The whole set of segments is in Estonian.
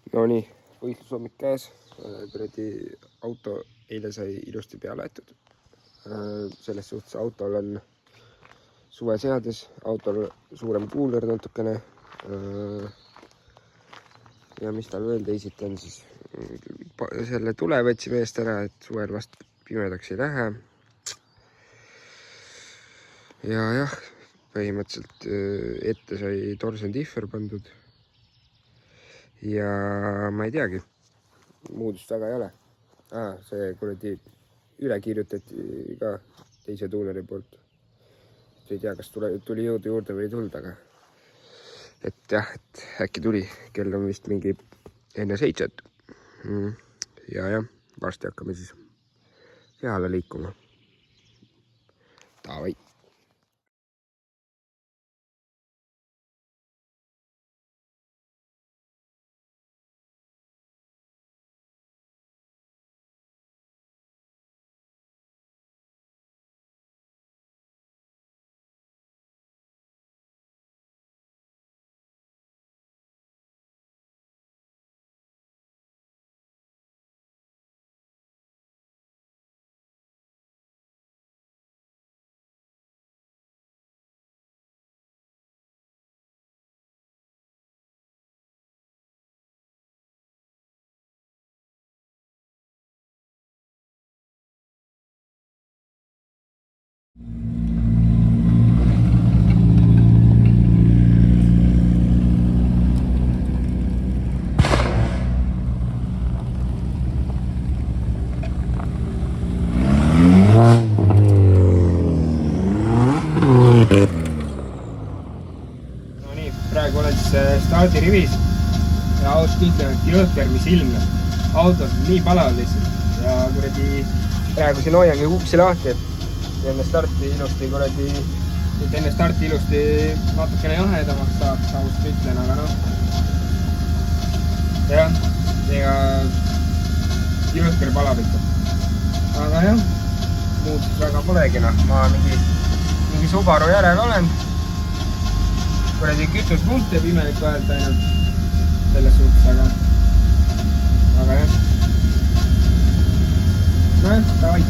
No nii, võistlushommik käes, kuradi auto eile sai ilusti peale aetud. Selles suhtes autol on suveseades, autol suurem kuuler natukene. Ja mis tal veel teisiti on, siis selle tule võtsime eest ära, et suvel vast pimedaks ei lähe. Ja jah, põhimõtteliselt ette sai torsen differ pandud. Ja ma ei teagi, muudust väga ei ole. See kuradi üle kirjutati ka teise tuuleri poolt. Ei tea, kas tuli jõudu juurde või ei tulnud, aga et jah, et äkki tuli. Kell on vist mingi enne 7. Ja varsti hakkame siis peale liikuma. Davai. No nii, praegu olen siis stardirivis ja ausalt ütlen, et jõhker, mis ilmne. Autos nii palav lihtsalt ja kuradi praegu siin hoiangi uksi lahti, et enne starti ilusti natukene jahedamaks saaks, ausalt ütlen, aga noh. Jah, ega jõhker palav ikka. Aga jah, muud väga polegi, noh. Ma mingi Subaru järel olen. Kuradi kütuspump teeb imelik öelda ainult selles suhtes, aga jah. No jah, davai.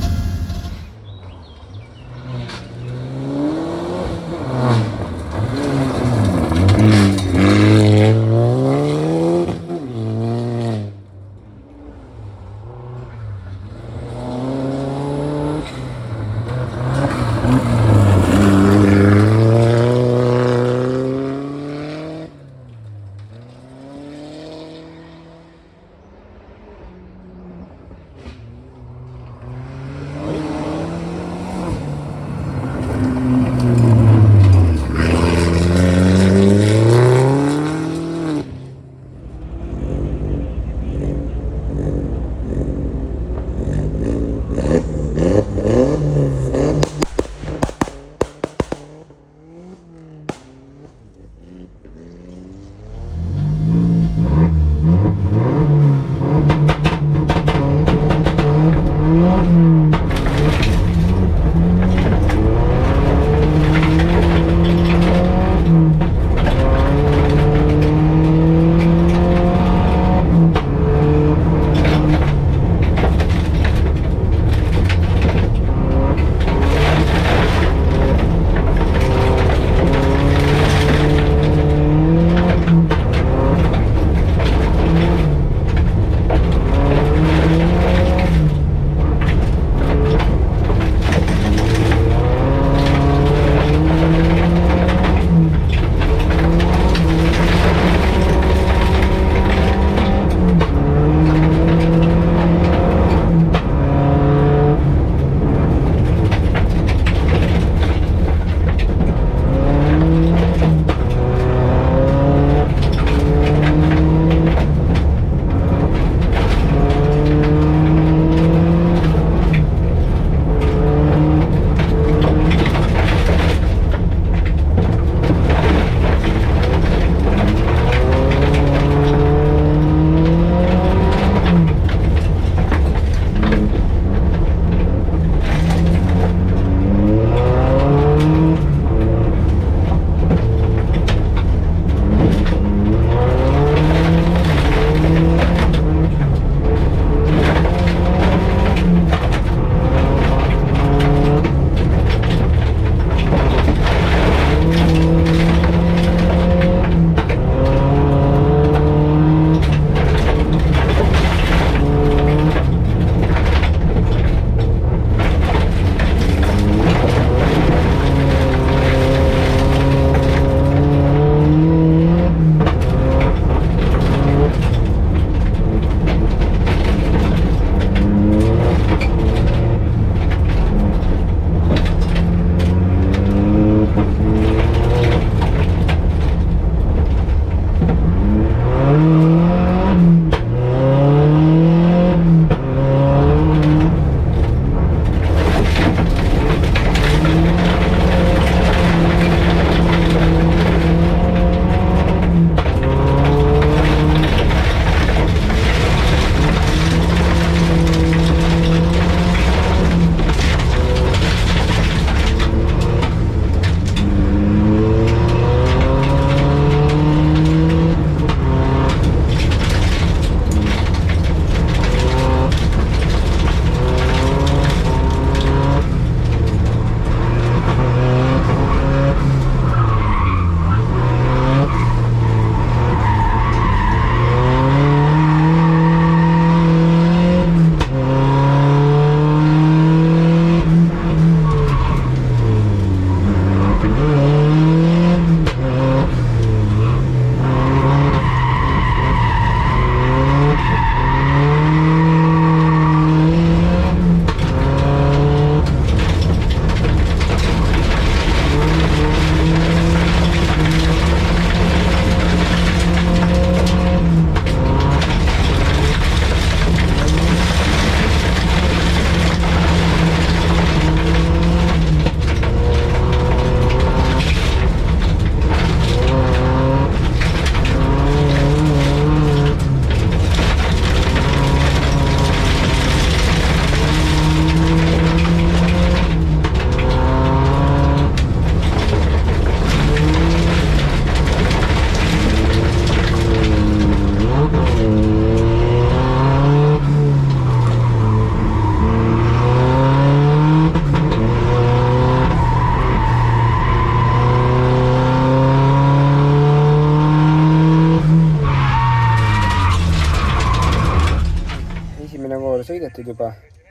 vooru sõidetud juba,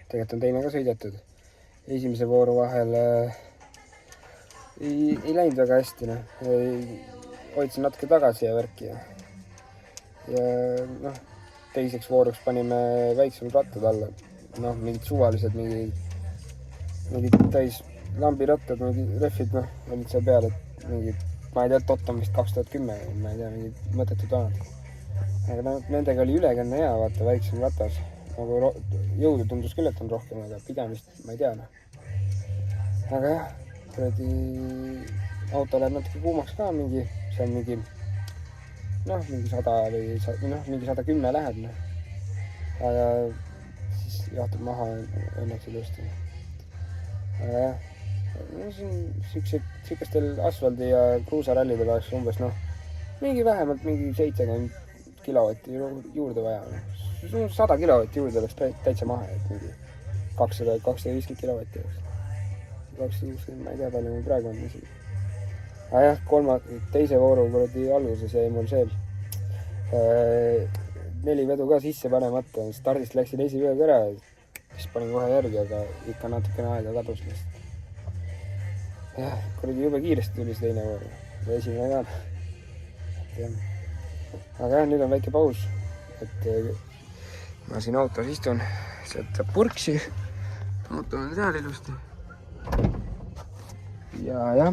tegelikult on teine ka sõidetud. Esimese vooru vahel ei läinud väga hästi, hoidsin natuke tagasi ja värki. Ja teiseks vooruks panime väiksem rattad alla. Mingid suvalised, mingid täis lambirattad, mingid rehvid, olid seal peal, et mingid, ma ei tea, Totom vist 2010, ma ei tea, mingid mõttetud vanad. Aga nendega oli ülekänne hea, vaata, väiksem ratas. Nagu jõudu tundus küll, et on rohkem, aga pidamist ma ei tea. Aga jah, auto läheb natuke kuumaks ka mingi 100 või mingi 110 läheb. Aga siis jahtub maha õnneks ilusti. Aga jah, siukestel asfaldi ja kruusarallidel oleks umbes mingi vähemalt mingi 70 kilovatti juurde vaja. 100 kilovatti juurde oleks täitsa maha, et mingi 250 kilovatti oleks. 260, ma ei tea, palju mul praegu on isegi. Aga jah, teise vooru alguses jäi mul see 4 vedu ka sisse panemata. Stardist läksin esiveega ära, siis panin kohe järgi, aga ikka natukene aega kadus lihtsalt. Jah, jube kiiresti tuli see teine voor ja esimene ka. Aga jah, nüüd on väike paus, et ma siin autos istun, sealt saab purksi. Auto on seal ilusti. Ja jah.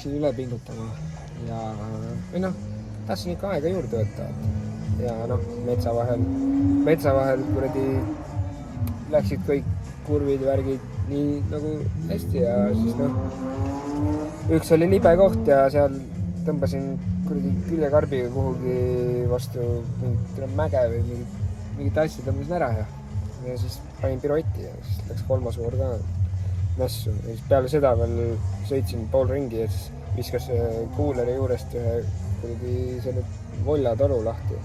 läksid üle pingutama ja või noh, tahtsin ikka aega juurde võtta. Ja noh, metsa vahel kuradi läksid kõik kurvid, värgid nii nagu hästi ja siis noh, üks oli libe koht ja seal tõmbasin kuradi küljekarbiga kuhugi vastu mingit mäge või mingit asja tõmbasin ära ja siis panin pirotti ja siis läks kolmas voor ka mässu. Ja siis peale seda veel sõitsin pool ringi ja siis viskas kuuleri juurest ühe kuradi selle voljatoru lahti.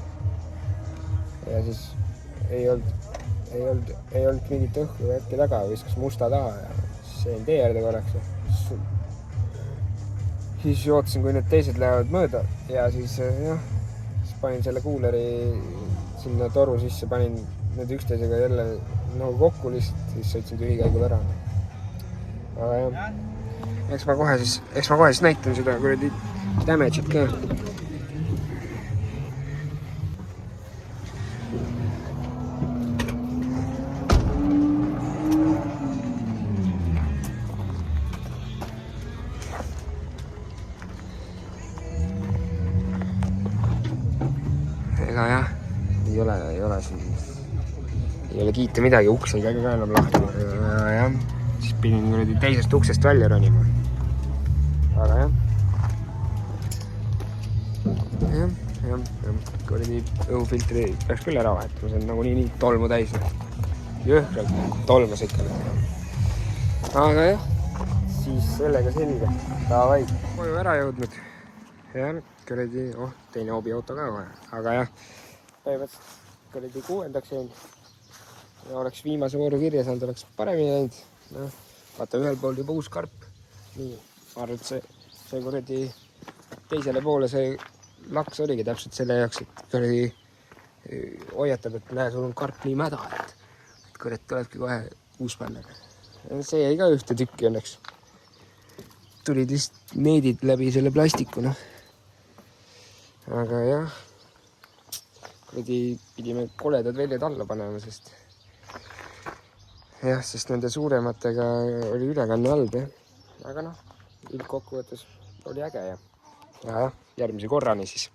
Ja siis ei olnud mingit õhku äkki taga, viskas musta taha ja siis jäin tee äärde korraks. Siis ootasin, kui need teised lähevad mööda ja siis panin selle kuuleri sinna toru sisse, panin need üksteisega jälle nagu kokku lihtsalt, siis sõitsin tühikäigul ära. Aga jah, eks ma kohe siis näitan seda kuradi damage'it ka. Ega jah, ei ole kiita midagi, uks ei käi ka enam lahti. Ja siis pidin kuradi teisest uksest välja ronima. Aga jah, kuradi õhufiltri peaks küll ära vahetama, see on nagu nii tolmu täis. Jõhkralt tolmas ikka. Aga jah, siis sellega selge. Davai, koju ära jõudnud. Ja kuradi, teine hobiauto ka kohe. Aga jah, päevast kuradi 6. jäin. Ja oleks viimase vooru kirja saanud, oleks paremini läinud. No, vaata ühel pool juba uus karp. Nii, ma arvan, et see kuradi teisele poole see laks oligi täpselt selle jaoks, et kuradi hoiatab, et näe, sul on karp nii mäda, et kuradi tulebki kohe uus panna. See jäi ka ühte tükki õnneks. Tulid vist needid läbi selle plastiku, noh. Aga jah, kuradi pidime koledad väljad alla panema, sest nende suurematega oli ülekanne halb, jah. Aga noh, üldkokkuvõttes oli äge ja järgmise korrani siis.